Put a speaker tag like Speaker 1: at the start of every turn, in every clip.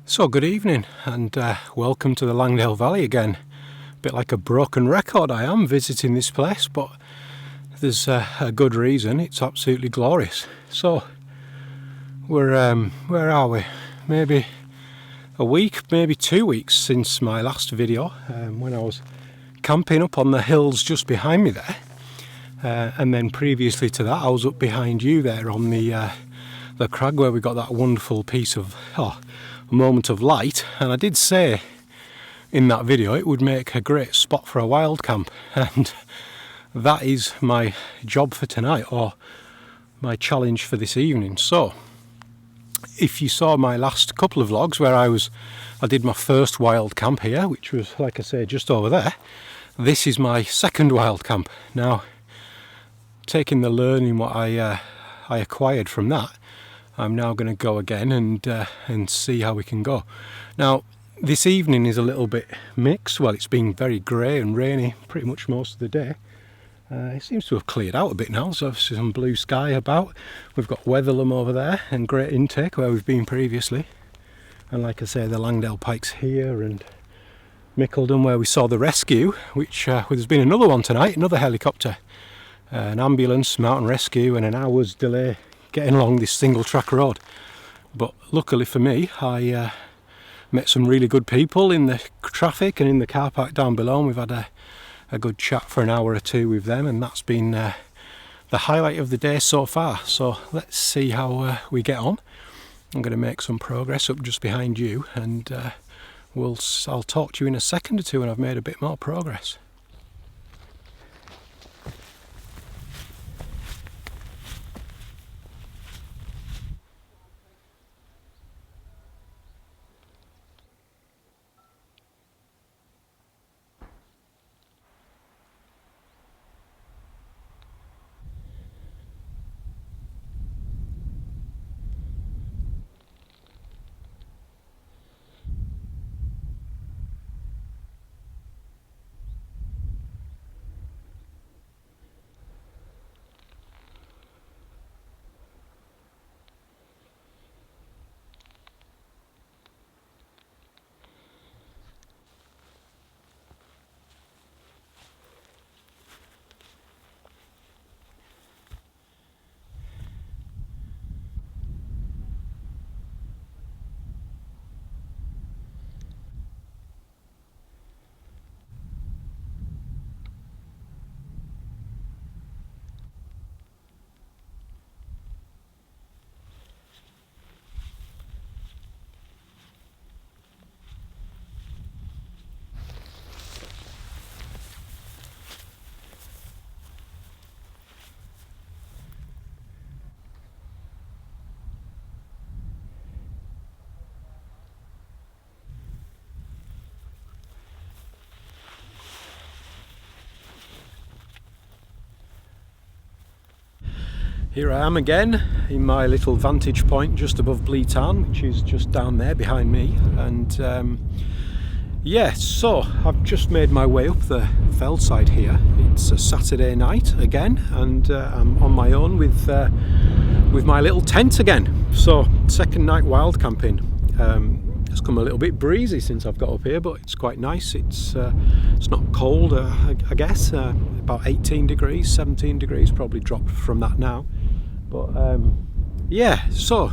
Speaker 1: So good evening and welcome to the Langdale Valley again. A bit like a broken record I am visiting this place, but there's a good reason. It's absolutely glorious. So we're where are we? Maybe a week, maybe 2 weeks since my last video when I was camping up on the hills just behind me there. And then previously to that I was up behind you there on the crag where we got that wonderful piece of a moment of light, and I did say in that video it would make a great spot for a wild camp, and that is my job for tonight, or my challenge for this evening. So if you saw my last couple of vlogs where I did my first wild camp here, which was, like I say, just over there, this is my second wild camp. Now, taking the learning what I acquired from that, I'm now going to go again and see how we can go. Now, this evening is a little bit mixed. Well, it's been very grey and rainy pretty much most of the day. It seems to have cleared out a bit now, so there's some blue sky about. We've got Weatherlam over there and Great Intake where we've been previously. And like I say, the Langdale Pikes here, and Mickeldon where we saw the rescue, which there's been another one tonight, another helicopter, an ambulance, mountain rescue, and an hour's delay getting along this single track road. But luckily for me, I met some really good people in the traffic and in the car park down below, and we've had a good chat for an hour or two with them, and that's been the highlight of the day so far. So let's see how we get on. I'm going to make some progress up just behind you, and I'll talk to you in a second or two when I've made a bit more progress. Here I am again in my little vantage point just above Bleat Tarn, which is just down there behind me. And yeah, so I've just made my way up the fell side here. It's a Saturday night again, and I'm on my own with my little tent again. So second night wild camping. It's come a little bit breezy since I've got up here, but it's quite nice. It's not cold, I guess. About 18 degrees, 17 degrees, probably dropped from that now. But yeah, so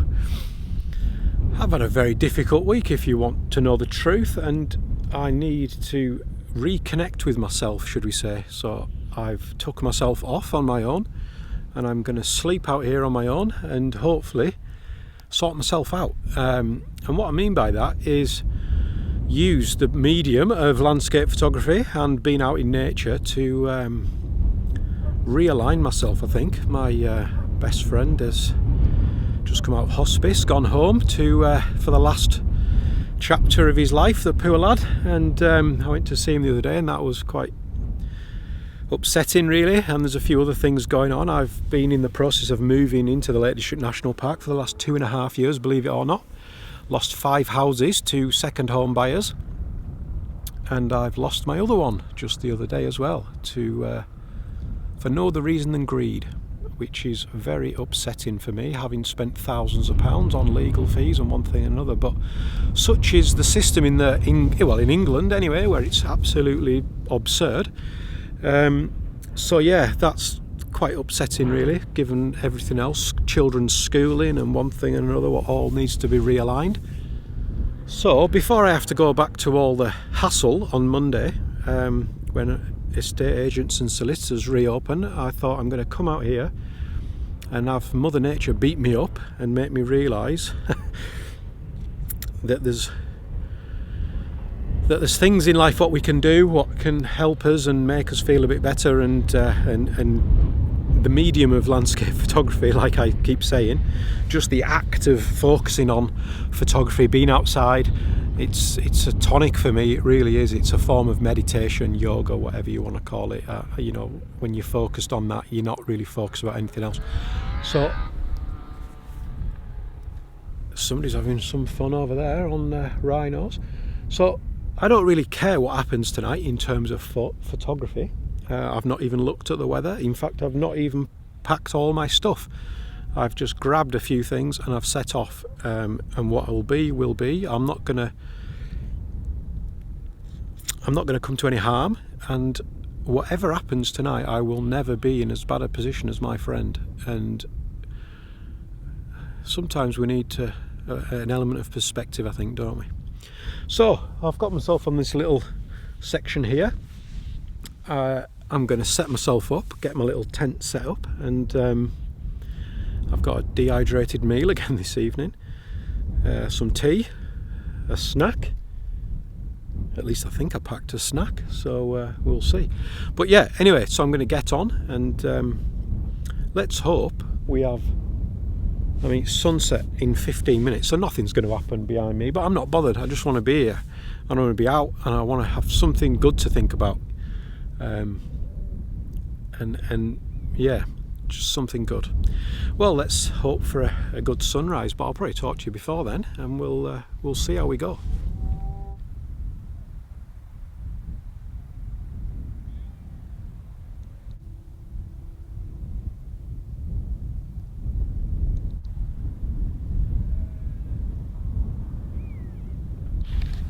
Speaker 1: I've had a very difficult week, if you want to know the truth, and I need to reconnect with myself, should we say. So I've took myself off on my own, and I'm going to sleep out here on my own and hopefully sort myself out. And what I mean by that is use the medium of landscape photography and being out in nature to realign myself. I think my best friend has just come out of hospice, gone home to for the last chapter of his life, the poor lad, and I went to see him the other day, and that was quite upsetting really. And there's a few other things going on. I've been in the process of moving into the Lake District National Park for the last 2.5 years, believe it or not. Lost 5 houses to second home buyers, and I've lost my other one just the other day as well, to for no other reason than greed. which is very upsetting for me, having spent thousands of pounds on legal fees and one thing and another. But such is the system in England anyway, where it's absolutely absurd. So yeah, that's quite upsetting really, given everything else, children's schooling and one thing and another, what all needs to be realigned. So before I have to go back to all the hassle on Monday, when estate agents and solicitors reopen, I thought I'm going to come out here and have Mother Nature beat me up and make me realise that there's things in life what we can do, what can help us and make us feel a bit better, and the medium of landscape photography, like I keep saying, just the act of focusing on photography, being outside, it's a tonic for me. It really is. It's a form of meditation, yoga, whatever you want to call it. You know, when you're focused on that, you're not really focused about anything else. So somebody's having some fun over there on rhinos. So I don't really care what happens tonight in terms of photography. I've not even looked at the weather. In fact, I've not even packed all my stuff. I've just grabbed a few things and I've set off, and what will be. I'm not gonna come to any harm, and whatever happens tonight, I will never be in as bad a position as my friend. And sometimes we need an element of perspective, I think, don't we? So I've got myself on this little section here. I'm going to set myself up, get my little tent set up, and I've got a dehydrated meal again this evening, some tea, a snack. At least I think I packed a snack, so we'll see. But yeah, anyway, so I'm going to get on, and let's hope we have, I mean, it's sunset in 15 minutes, so nothing's going to happen behind me, but I'm not bothered. I just want to be here, I want to be out, and I want to have something good to think about. And yeah, just something good. Well, let's hope for a good sunrise, but I'll probably talk to you before then, and we'll see how we go.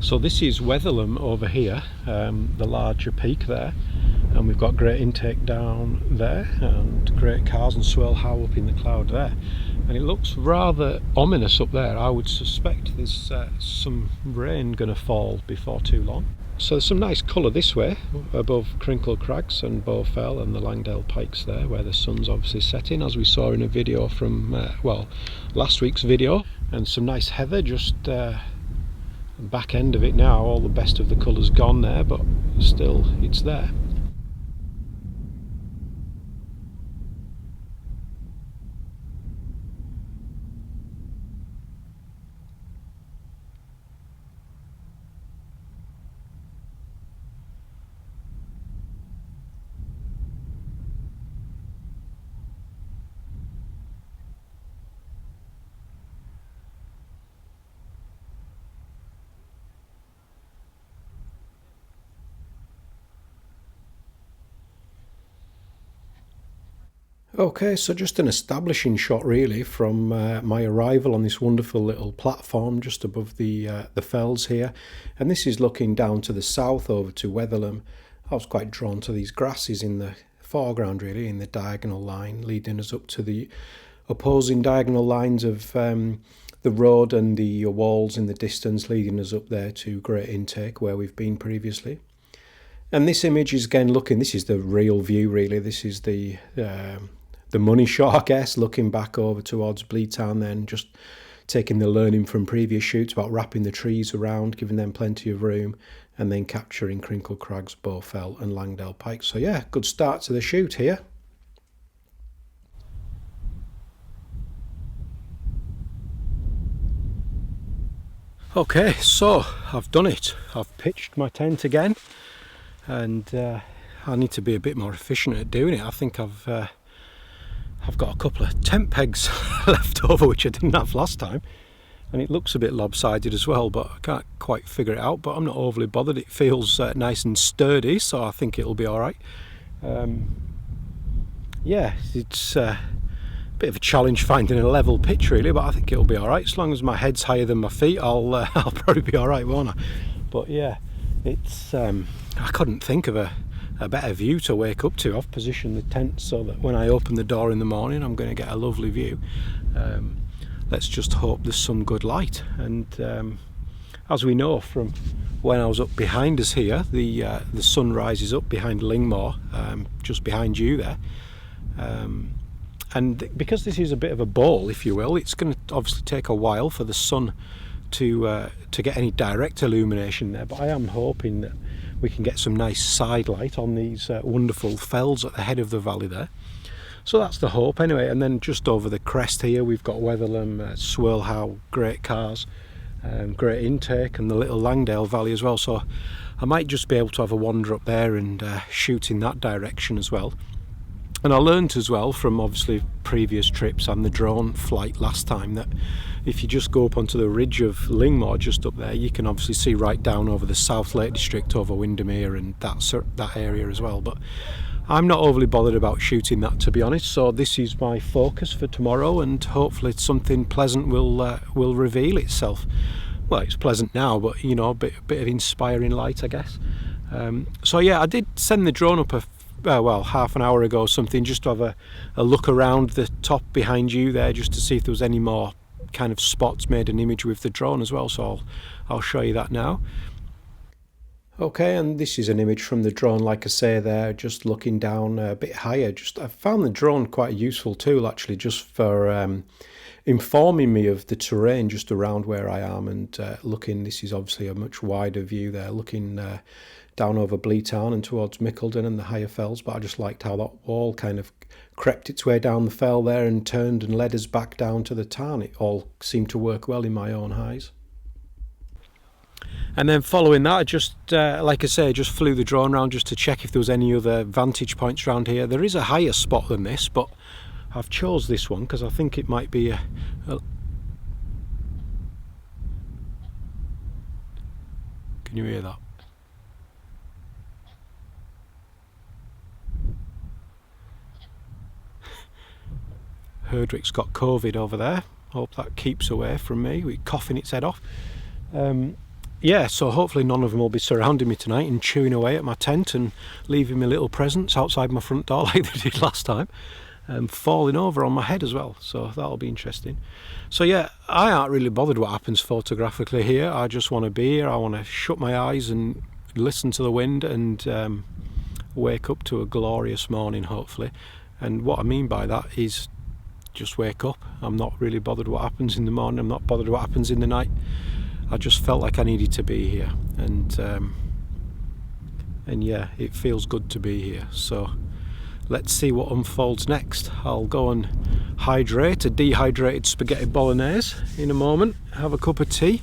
Speaker 1: So this is Wetherlam over here, the larger peak there, and we've got great intake down there and great cars and swirl how up in the cloud there, and it looks rather ominous up there. I would suspect there's some rain going to fall before too long. So there's some nice colour this way above Crinkle Crags and Bow Fell and the Langdale Pikes there, where the sun's obviously setting, as we saw in a video from last week's video, and some nice heather just back end of it now. All the best of the colours gone there, but still it's there. Okay, so just an establishing shot really from my arrival on this wonderful little platform just above the fells here, and this is looking down to the south over to Wetherlam. I was quite drawn to these grasses in the foreground really, in the diagonal line leading us up to the opposing diagonal lines of the road, and the walls in the distance leading us up there to Great Intake where we've been previously. And this image is again looking, this is the real view really, this is the money shot, I guess, looking back over towards Bleetown, then just taking the learning from previous shoots about wrapping the trees around, giving them plenty of room, and then capturing Crinkle Crags, Bow Fell and Langdale Pike. So yeah, good start to the shoot here. Okay, so I've done it. I've pitched my tent again, and I need to be a bit more efficient at doing it. I think I've got a couple of tent pegs left over which I didn't have last time, and it looks a bit lopsided as well, but I can't quite figure it out. But I'm not overly bothered. It feels nice and sturdy, so I think it'll be all right. Yeah, it's bit of a challenge finding a level pitch really, but I think it'll be alright. As long as my head's higher than my feet, I'll probably be alright, won't I? But yeah, it's I couldn't think of a better view to wake up to. I've positioned the tent so that when I open the door in the morning I'm going to get a lovely view. Let's just hope there's some good light. And as we know from when I was up behind us here, the sun rises up behind Lingmore, just behind you there. And because this is a bit of a bowl, if you will, it's going to obviously take a while for the sun to get any direct illumination there. But I am hoping that we can get some nice side light on these wonderful fells at the head of the valley there. So that's the hope anyway. And then just over the crest here we've got Wetherlam, Swirlhow, Great Cars, great intake, and the little Langdale Valley as well. So I might just be able to have a wander up there and shoot in that direction as well. And I learnt as well from obviously previous trips and the drone flight last time that if you just go up onto the ridge of Lingmore just up there, you can obviously see right down over the South Lake District, over Windermere and that area as well. But I'm not overly bothered about shooting that, to be honest, so this is my focus for tomorrow, and hopefully something pleasant will reveal itself. Well, it's pleasant now, but you know, a bit of inspiring light, I guess. So yeah, I did send the drone up half an hour ago or something, just to have a look around the top behind you there, just to see if there was any more kind of spots, made an image with the drone as well, so I'll show you that now. Okay, and this is an image from the drone, like I say there, just looking down a bit higher. I found the drone quite a useful tool actually, just for informing me of the terrain just around where I am, and looking, this is obviously a much wider view there, looking down over Bleetarn and towards Mickeldon and the higher fells. But I just liked how that wall kind of crept its way down the fell there and turned and led us back down to the tarn. It all seemed to work well in my own eyes. And then following that, I just, like I say, just flew the drone around just to check if there was any other vantage points around here. There is a higher spot than this, but I've chose this one because I think it might be a Can you hear that? Herdrick's got COVID over there. Hope that keeps away from me. We're coughing its head off. Yeah, so hopefully none of them will be surrounding me tonight and chewing away at my tent and leaving me little presents outside my front door like they did last time, and falling over on my head as well. So that'll be interesting. So yeah, I aren't really bothered what happens photographically here. I just want to be here. I want to shut my eyes and listen to the wind and wake up to a glorious morning, hopefully. And what I mean by that is just wake up. I'm not really bothered what happens in the morning. I'm not bothered what happens in the night. I just felt like I needed to be here, and yeah, it feels good to be here. So let's see what unfolds next. I'll go and hydrate a dehydrated spaghetti bolognese in a moment, have a cup of tea,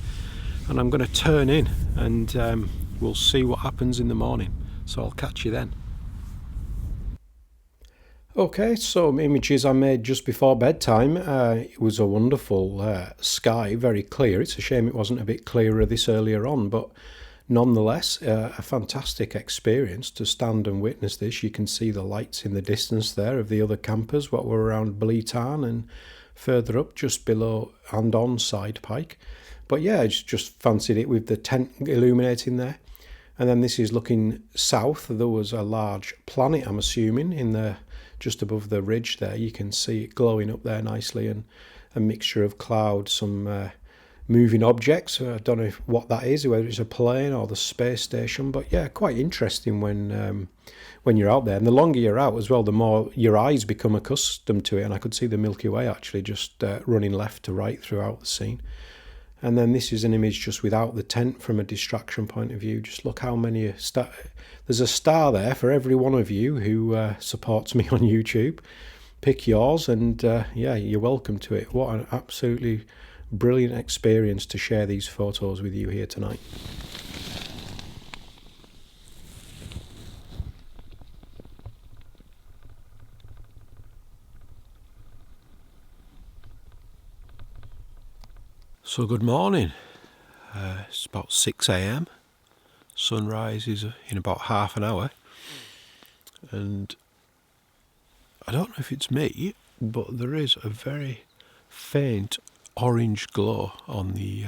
Speaker 1: and I'm going to turn in, and we'll see what happens in the morning. So I'll catch you then. Okay, so images I made just before bedtime. It was a wonderful sky, very clear. It's a shame it wasn't a bit clearer this earlier on, but nonetheless, a fantastic experience to stand and witness this. You can see the lights in the distance there of the other campers, what were around Bleetarn and further up just below and on Side Pike. But yeah, I just fancied it with the tent illuminating there. And then this is looking south. There was a large planet, I'm assuming, in the just above the ridge there. You can see it glowing up there nicely, and a mixture of clouds, some moving objects. I don't know what that is, whether it's a plane or the space station, but yeah, quite interesting when you're out there. And the longer you're out as well, the more your eyes become accustomed to it. And I could see the Milky Way actually just running left to right throughout the scene. And then this is an image just without the tent from a distraction point of view. Just look how many there's a star there for every one of you who supports me on YouTube. Pick yours, and yeah, you're welcome to it. What an absolutely brilliant experience to share these photos with you here tonight. So good morning. It's about 6 a.m. Sunrise is in about half an hour, and I don't know if it's me, but there is a very faint orange glow on the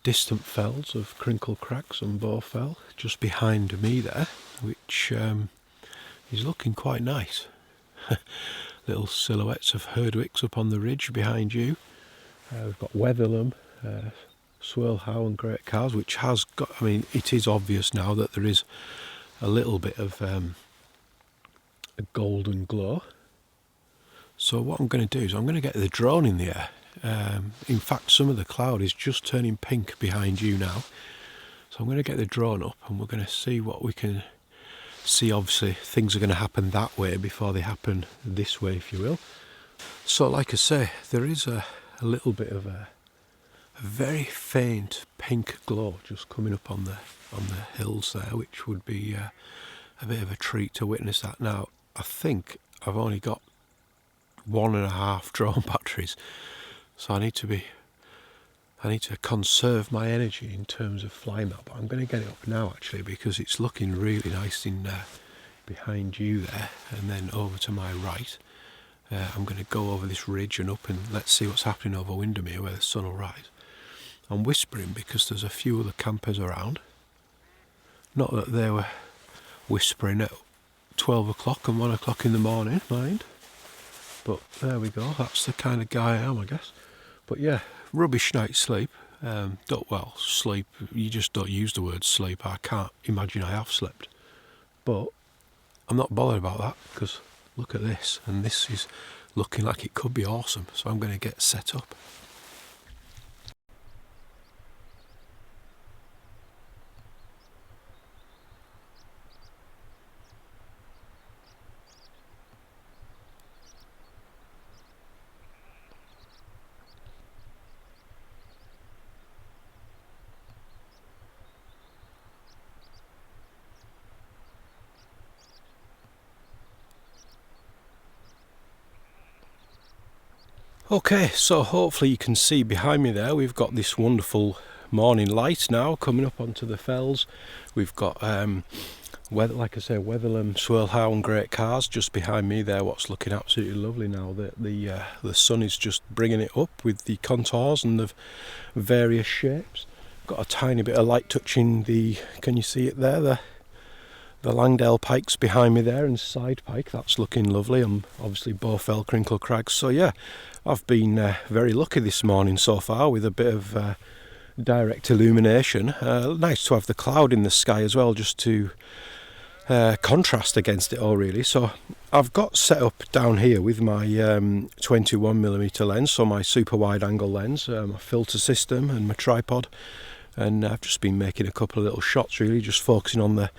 Speaker 1: distant fells of Crinkle Crags and Bow Fell just behind me there, which is looking quite nice. Little silhouettes of Herdwicks up on the ridge behind you. We've got Wetherlam, Swirl How and Great Cars, which has got, I mean, it is obvious now that there is a little bit of a golden glow. So what I'm going to do is I'm going to get the drone in the air. In fact, some of the cloud is just turning pink behind you now. So I'm going to get the drone up and we're going to see what we can see. Obviously, things are going to happen that way before they happen this way, if you will. So like I say, there is a little bit of a very faint pink glow just coming up on the hills there, which would be a bit of a treat to witness that. Now, I think I've only got 1.5 drone batteries, so I need to conserve my energy in terms of flying that. But I'm going to get it up now actually, because it's looking really nice in behind you there, and then over to my right. I'm going to go over this ridge and up, and let's see what's happening over Windermere where the sun will rise. I'm whispering because there's a few other campers around. Not that they were whispering at 12 o'clock and 1 o'clock in the morning, mind. But there we go, that's the kind of guy I am, I guess. But yeah, rubbish night's sleep. Sleep, you just don't use the word sleep. I can't imagine I have slept. But I'm not bothered about that, because look at this, and this is looking like it could be awesome. So I'm going to get set up. Okay, so hopefully you can see behind me there, we've got this wonderful morning light now coming up onto the fells. We've got, like I say, Wetherlam, Swirl How and Great Cars just behind me there, what's looking absolutely lovely now. The sun is just bringing it up with the contours and the various shapes. Got a tiny bit of light touching the, can you see it there? The Langdale Pikes behind me there, and Side Pike, that's looking lovely, and obviously Bow Fell, Crinkle Crags. So yeah, I've been very lucky this morning so far with a bit of direct illumination. Nice to have the cloud in the sky as well, just to contrast against it all really. So I've got set up down here with my 21mm lens, so my super wide angle lens, my filter system and my tripod, and I've just been making a couple of little shots really, just focusing on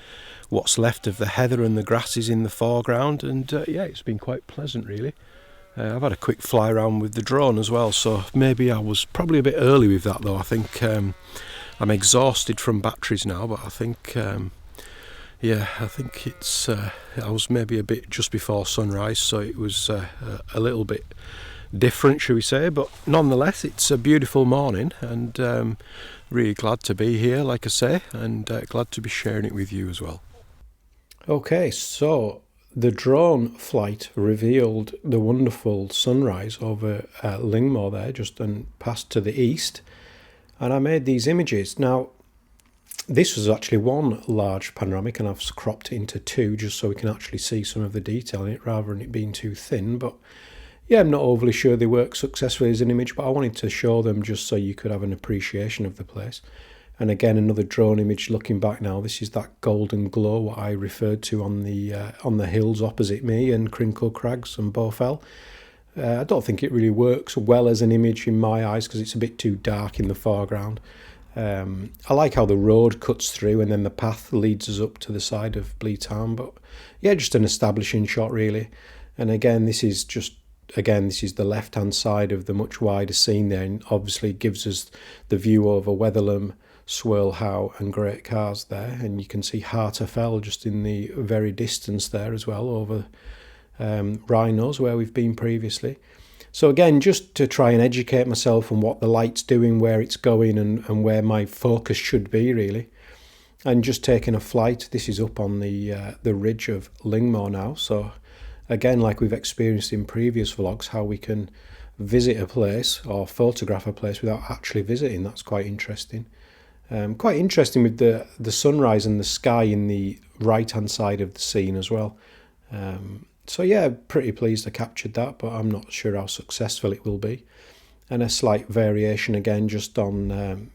Speaker 1: what's left of the heather and the grasses in the foreground, and yeah, it's been quite pleasant really. I've had a quick fly around with the drone as well, so maybe I was probably a bit early with that though. I think I'm exhausted from batteries now, but I think I think it's I was maybe a bit just before sunrise, so it was a little bit different, shall we say, but nonetheless it's a beautiful morning, and really glad to be here, like I say, and glad to be sharing it with you as well. Okay, so the drone flight revealed the wonderful sunrise over Lingmore there, just and past to the east, and I made these images. Now, this was actually one large panoramic, and I've cropped it into two just so we can actually see some of the detail in it rather than it being too thin. But yeah, I'm not overly sure they work successfully as an image, but I wanted to show them just so you could have an appreciation of the place. And again, another drone image looking back now. This is that golden glow what I referred to on the hills opposite me and Crinkle Crags and Bow Fell. I don't think it really works well as an image in my eyes because it's a bit too dark in the foreground. I like how the road cuts through and then the path leads us up to the side of Blee Town. But yeah, just an establishing shot really. And again, this is the left-hand side of the much wider scene there, and obviously gives us the view over Wetherlam, Swirl How and Great Cars there, and you can see Harter Fell just in the very distance there as well, over Rhinos where we've been previously. So again, just to try and educate myself on what the light's doing, where it's going, and where my focus should be really. And just taking a flight. This is up on the ridge of Lingmore now, so again, like we've experienced in previous vlogs, how we can visit a place or photograph a place without actually visiting. That's quite interesting. Quite interesting with the sunrise and the sky in the right hand side of the scene as well. So yeah, pretty pleased I captured that, but I'm not sure how successful it will be. And a slight variation again, just on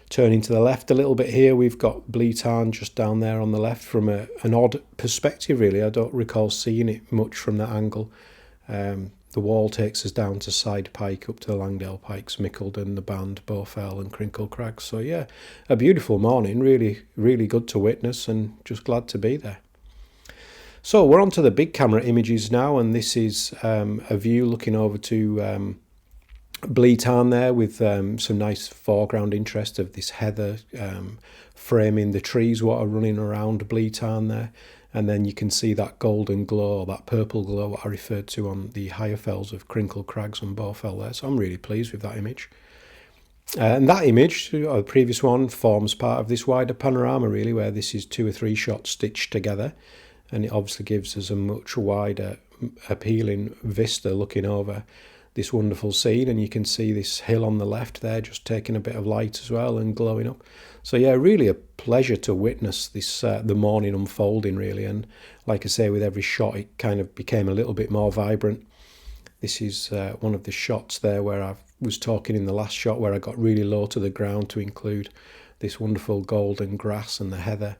Speaker 1: turning to the left a little bit here. We've got Bleat Tarn just down there on the left from an odd perspective, really. I don't recall seeing it much from that angle. The wall takes us down to Side Pike, up to the Langdale Pikes, Mickleden, the Band, Bowfell and Crinkle Crags. So yeah, a beautiful morning, really, really good to witness, and just glad to be there. So we're on to the big camera images now, and this is a view looking over to Bleat Tarn there, with some nice foreground interest of this heather framing the trees what are running around Bleat Tarn there. And then you can see that golden glow, that purple glow, what I referred to on the higher fells of Crinkle Crags and Bowfell there. So I'm really pleased with that image. And that image, or the previous one, forms part of this wider panorama, really, where this is 2 or 3 shots stitched together. And it obviously gives us a much wider, appealing vista looking over this wonderful scene. And you can see this hill on the left there just taking a bit of light as well and glowing up. So yeah, really a pleasure to witness this the morning unfolding, really. And like I say, with every shot it kind of became a little bit more vibrant. This is one of the shots there where I was talking in the last shot, where I got really low to the ground to include this wonderful golden grass and the heather.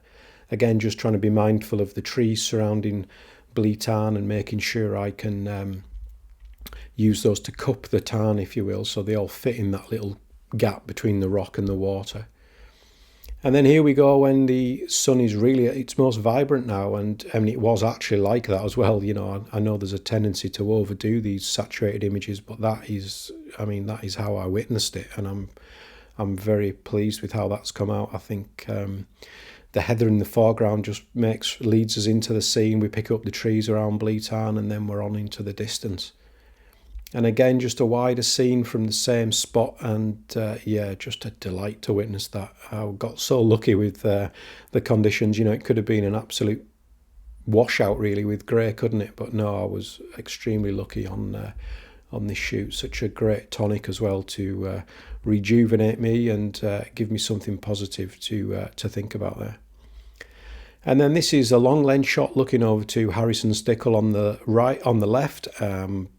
Speaker 1: Again, just trying to be mindful of the trees surrounding Bleat Tarn and making sure I can use those to cup the tarn, if you will, so they all fit in that little gap between the rock and the water. And then here we go when the sun is really at its most vibrant now, and I mean, it was actually like that as well. You know, I know there's a tendency to overdo these saturated images, but that is, I mean, that is how I witnessed it, and I'm very pleased with how that's come out. I think the heather in the foreground just leads us into the scene. We pick up the trees around Bleat Tarn, and then we're on into the distance. And again, just a wider scene from the same spot, and yeah, just a delight to witness that. I got so lucky with the conditions. You know, it could have been an absolute washout really with grey, couldn't it? But no, I was extremely lucky on this shoot. Such a great tonic as well to rejuvenate me and give me something positive to think about there. And then this is a long lens shot looking over to Harrison Stickle on the right, on the left,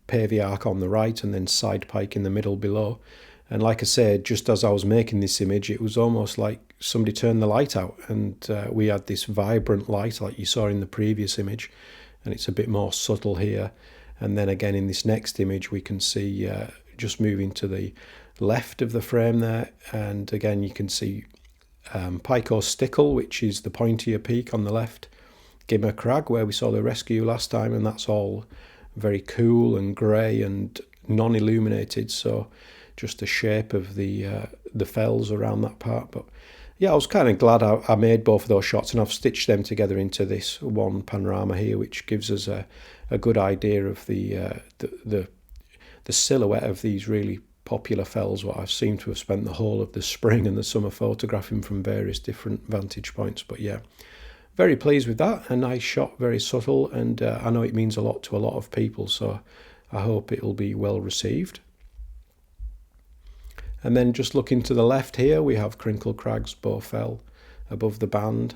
Speaker 1: Pavey Ark on the right, and then Side Pike in the middle below. And like I said, just as I was making this image, it was almost like somebody turned the light out, and we had this vibrant light like you saw in the previous image, and it's a bit more subtle here. And then again in this next image we can see just moving to the left of the frame there, and again you can see Pike Stickle, which is the pointier peak on the left, Gimmer Crag where we saw the rescue last time, and that's all very cool and grey and non-illuminated, so just the shape of the fells around that part. But yeah, I was kind of glad I made both of those shots, and I've stitched them together into this one panorama here, which gives us a good idea of the silhouette of these really popular fells, what I've seemed to have spent the whole of the spring and the summer photographing from various different vantage points. But yeah, very pleased with that. A nice shot, very subtle, and I know it means a lot to a lot of people, so I hope it'll be well received. And then just looking to the left here, we have Crinkle Crags, Bowfell above the Band,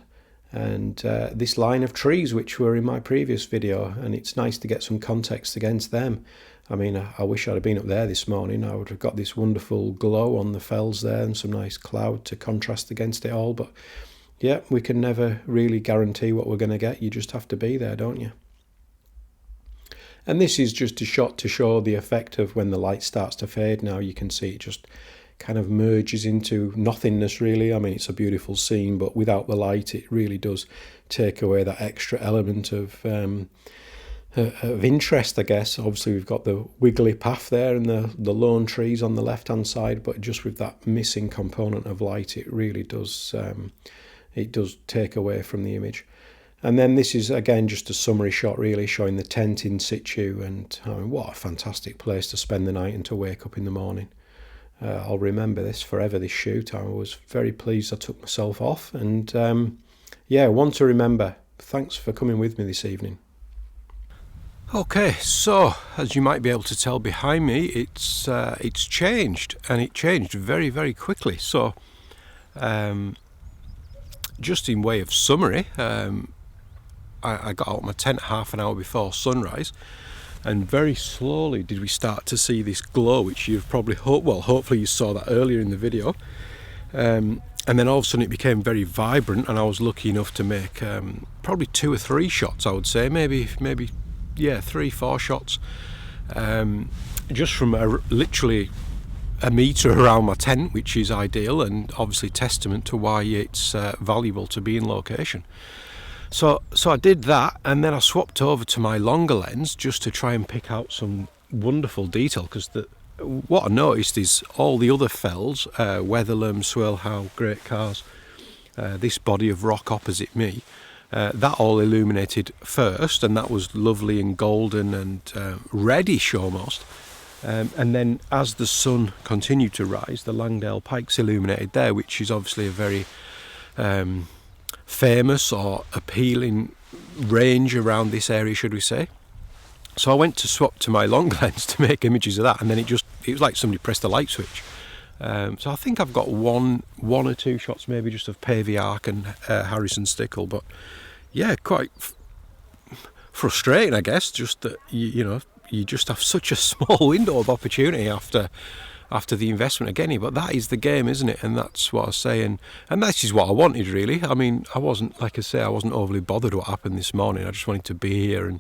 Speaker 1: and this line of trees which were in my previous video, and it's nice to get some context against them. I mean, I wish I'd have been up there this morning. I would have got this wonderful glow on the fells there and some nice cloud to contrast against it all. But yeah, we can never really guarantee what we're going to get. You just have to be there, don't you? And this is just a shot to show the effect of when the light starts to fade. Now you can see it just kind of merges into nothingness, really. I mean, it's a beautiful scene, but without the light, it really does take away that extra element of interest, I guess. Obviously, we've got the wiggly path there and the lone trees on the left-hand side, but just with that missing component of light, it really does take away from the image. And then this is again just a summary shot, really showing the tent in situ, and I mean, what a fantastic place to spend the night and to wake up in the morning. I'll remember this forever, this shoot. I was very pleased I took myself off, and yeah, one to remember. Thanks for coming with me this evening. Okay, so as you might be able to tell behind me, it's changed, and it changed very, very quickly. So, just in way of summary, I got out of my tent half an hour before sunrise, and very slowly did we start to see this glow, which you've probably hopefully you saw that earlier in the video. And then all of a sudden it became very vibrant, and I was lucky enough to make probably 2 or 3 shots, I would say, maybe 3-4 shots, just from literally a metre around my tent, which is ideal and obviously testament to why it's valuable to be in location. So I did that, and then I swapped over to my longer lens just to try and pick out some wonderful detail, because what I noticed is all the other fells, Wetherlam, Swalehow, Great Cars, this body of rock opposite me, that all illuminated first, and that was lovely and golden and reddish almost. And then as the sun continued to rise, the Langdale Pikes illuminated there, which is obviously a very famous or appealing range around this area, should we say. So I went to swap to my long lens to make images of that, and then it was like somebody pressed the light switch. So I think I've got one or 2 shots maybe just of Pavey Ark and Harrison Stickle, but yeah, quite frustrating, I guess, just that you just have such a small window of opportunity after the investment again. But that is the game, isn't it? And that's what I say, and that is what I wanted, really. I mean, I wasn't overly bothered what happened this morning. I just wanted to be here and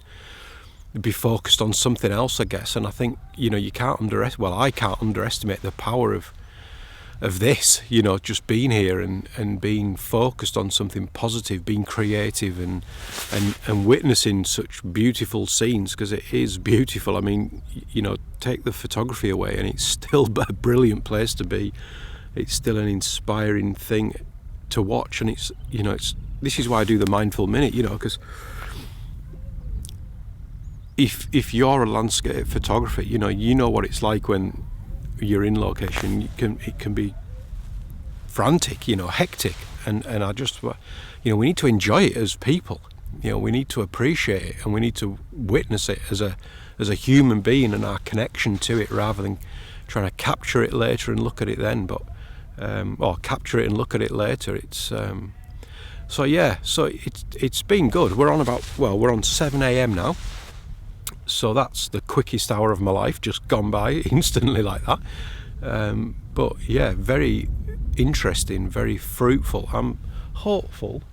Speaker 1: be focused on something else, I guess. And I think you can't I can't underestimate the power of this, just being here and being focused on something positive, being creative and witnessing such beautiful scenes, because it is beautiful. I mean, take the photography away and it's still a brilliant place to be. It's still an inspiring thing to watch, and it's this is why I do the mindful minute, because if you're a landscape photographer, you know what it's like when you're in location. It can be frantic, hectic, and I just, we need to enjoy it as people. We need to appreciate it, and we need to witness it as a human being and our connection to it, rather than trying to capture it later and look at it then. But or capture it and look at it later. It's so it's been good. We're on 7 a.m. now. So that's the quickest hour of my life, just gone by instantly like that. But yeah, very interesting, very fruitful. I'm hopeful,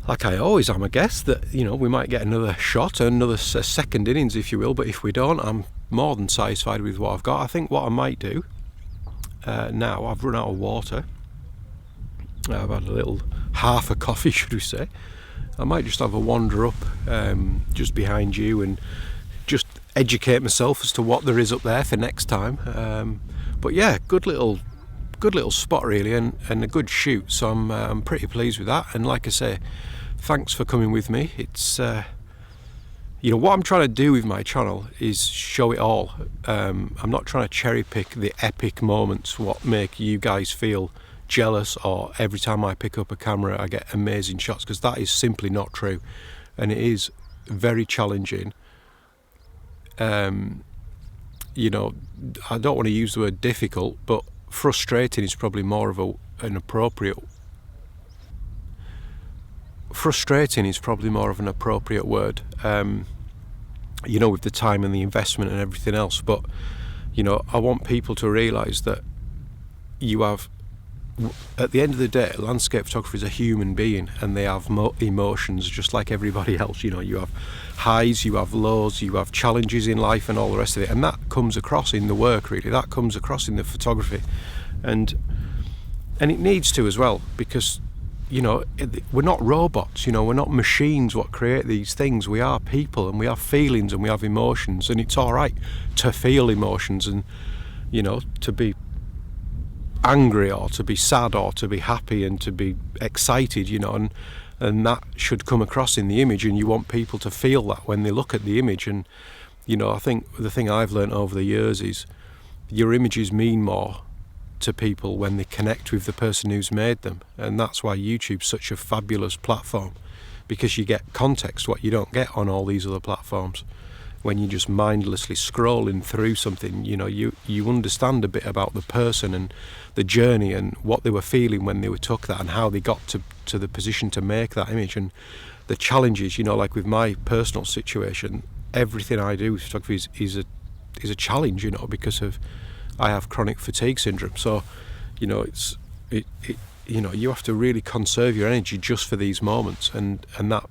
Speaker 1: like I always am, I guess, that we might get another shot, a second innings, if you will. But if we don't, I'm more than satisfied with what I've got. I think what I might do now, I've run out of water. I've had a little half a coffee, should we say. I might just have a wander up just behind you and just educate myself as to what there is up there for next time. But yeah, good little spot really, and a good shoot. So I'm pretty pleased with that. And like I say, thanks for coming with me. It's what I'm trying to do with my channel is show it all. I'm not trying to cherry pick the epic moments, what make you guys feel jealous, or every time I pick up a camera I get amazing shots, because that is simply not true, and it is very challenging. I don't want to use the word difficult, but frustrating is probably more of an appropriate word, with the time and the investment and everything else. But I want people to realise that at the end of the day, a landscape photographer is a human being, and they have emotions just like everybody else. You have highs, you have lows, you have challenges in life and all the rest of it, and that comes across in the work, really. That comes across in the photography, and it needs to as well, because we're not robots, we're not machines what create these things. We are people, and we have feelings and we have emotions, and it's all right to feel emotions, and to be angry or to be sad or to be happy and to be excited, and that should come across in the image, and you want people to feel that when they look at the image. And I think the thing I've learned over the years is your images mean more to people when they connect with the person who's made them, and that's why YouTube's such a fabulous platform, because you get context, what you don't get on all these other platforms. When you're just mindlessly scrolling through something, you understand a bit about the person and the journey and what they were feeling when they were took that, and how they got to the position to make that image, and the challenges. Like with my personal situation, everything I do with photography is a challenge, because of I have chronic fatigue syndrome. So, you have to really conserve your energy just for these moments, and that.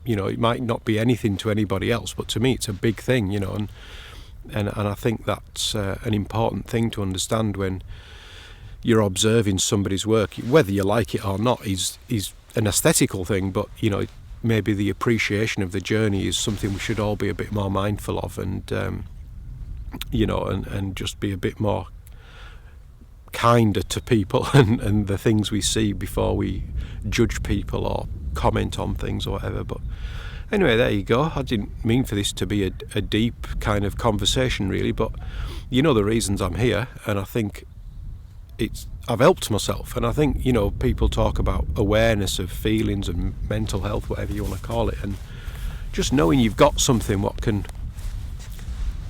Speaker 1: It might not be anything to anybody else, but to me it's a big thing, and I think that's an important thing to understand when you're observing somebody's work. Whether you like it or not is an aesthetical thing, but maybe the appreciation of the journey is something we should all be a bit more mindful of, and and just be a bit more kinder to people and the things we see before we judge people or comment on things or whatever. But anyway, there you go. I didn't mean for this to be a deep kind of conversation really, but the reasons I'm here, and I think I've helped myself. And I think people talk about awareness of feelings and mental health, whatever you want to call it, and just knowing you've got something what can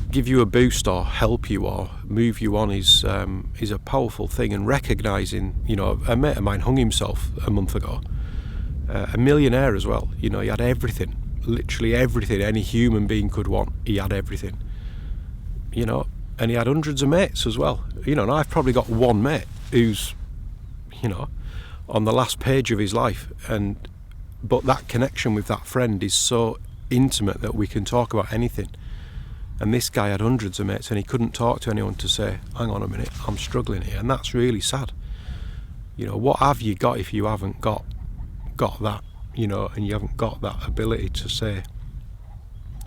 Speaker 1: give you a boost or help you or move you on is a powerful thing. And recognising, a mate of mine hung himself a month ago, a millionaire as well. He had everything, literally everything any human being could want. He had everything, and he had hundreds of mates as well. And I've probably got one mate who's, on the last page of his life, but that connection with that friend is so intimate that we can talk about anything. And this guy had hundreds of mates, and he couldn't talk to anyone to say, hang on a minute, I'm struggling here. And that's really sad. What have you got if you haven't got that, and you haven't got that ability to say,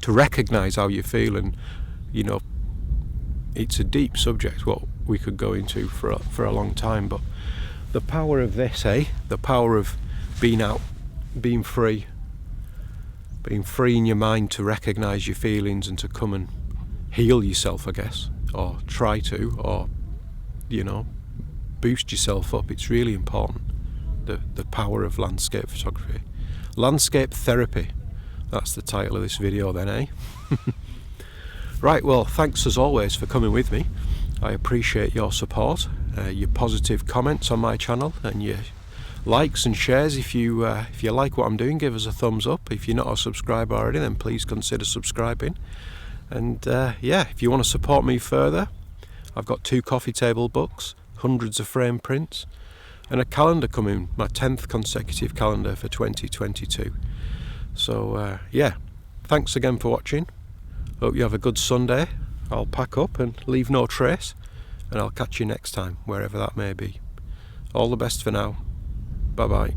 Speaker 1: to recognise how you feel. And it's a deep subject, what we could go into for a long time, but the power of this, the power of being out, being free in your mind to recognise your feelings and to come and heal yourself, I guess, or try to, or boost yourself up. It's really important. The power of landscape photography. Landscape therapy. That's the title of this video then, Right, well, thanks as always for coming with me. I appreciate your support, your positive comments on my channel, and your likes and shares. If you like what I'm doing, give us a thumbs up. If you're not a subscriber already, then please consider subscribing. And if you want to support me further, I've got 2 coffee table books, hundreds of frame prints, and a calendar coming, my 10th consecutive calendar for 2022. So thanks again for watching. Hope you have a good Sunday. I'll pack up and leave no trace, and I'll catch you next time, wherever that may be. All the best for now. Bye bye.